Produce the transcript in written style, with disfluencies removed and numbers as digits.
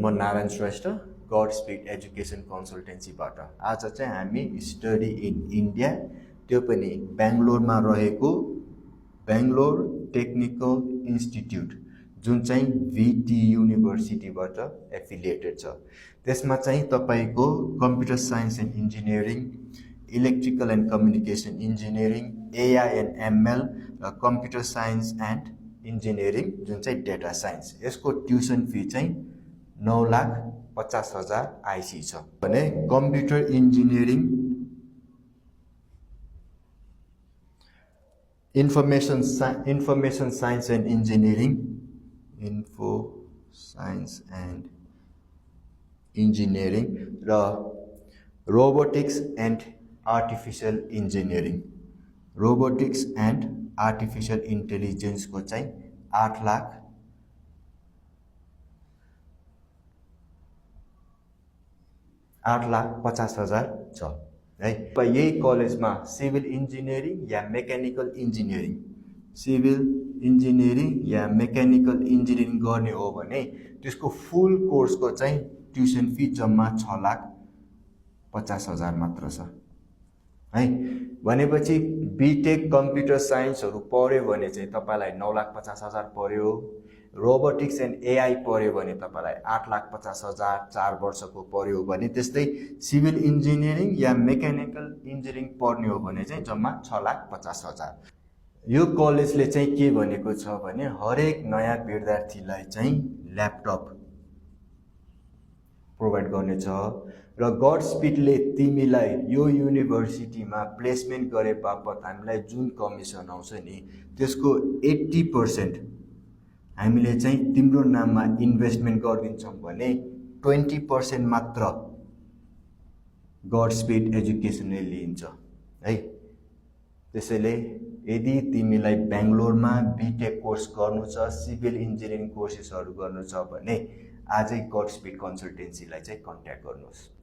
म Narayan Shrestha God speed education कन्सल्टेन्सीबाट आज चाहिँ हामी स्टडी इन इन्डिया त्यो पनि बेंगलोरमा रहेको बेंगलोर टेक्निकल इन्स्टिट्युट जुन चाहिँ VT युनिभर्सिटीबाट एफिलिएटेड छ त्यसमा चाहिँ तपाईको computer science and engineering electrical and communication engineering AI and ML र कम्प्युटर साइन्स एन्ड इन्जिनियरिङ जुन चाहिँ डेटा साइन्स यसको ट्युसन फी चाहिँ 9,50,000 IC छ भने computer engineering information science and engineering info science and engineering र robotics and artificial engineering robotics and artificial intelligence को चाहिँ 8,50,000 छ है। यही कलेजमा सिभिल इन्जिनियरिङ या मेकानिकल इन्जिनियरिङ या मेकानिकल इन्जिनियरिङ गर्ने हो भने त्यसको फुल कोर्सको चाहिँ ट्युसन फी जम्मा 6,50,000 मात्र छ है। भनेपछि बीटेक कम्प्युटर साइन्सहरु पर्यो भने चाहिँ तपाईलाई 9,50,000 पर्यो। रोबोटिक्स एन्ड AI पर्यो भने तपाईलाई 8,50,000 4 वर्षको पर्यो भने त्यस्तै सिभिल इन्जिनियरिङ या मेकानिकल इन्जिनियरिङ पर्ने हो भने चाहिँ जम्मा 6,50,000। यो कलेजले चाहिँ के भनेको छ भने हरेक नयाँ विद्यार्थीलाई चाहिँ ल्यापटप प्रोभाइड गर्ने छ र गड स्पिडले तिमीलाई यो युनिभर्सिटीमा प्लेसमेन्ट गरे बापत हामीलाई जुन कमिसन आउँछ नि त्यसको 80% हामीले चाहिँ तिम्रो नाममा इन्भेस्टमेन्ट गरिदिन्छौं भने 20% मात्र गड स्पिड एजुकेसनले लिन्छ है। त्यसैले यदि तिमीलाई बेंगलोरमा बीटेक कोर्स गर्नु छ सिभिल इन्जिनियरिङ कोर्सेसहरु गर्नु छ भने आजै गड स्पिड कन्सल्टेन्सीलाई चाहिँ कन्ट्याक्ट गर्नुहोस्।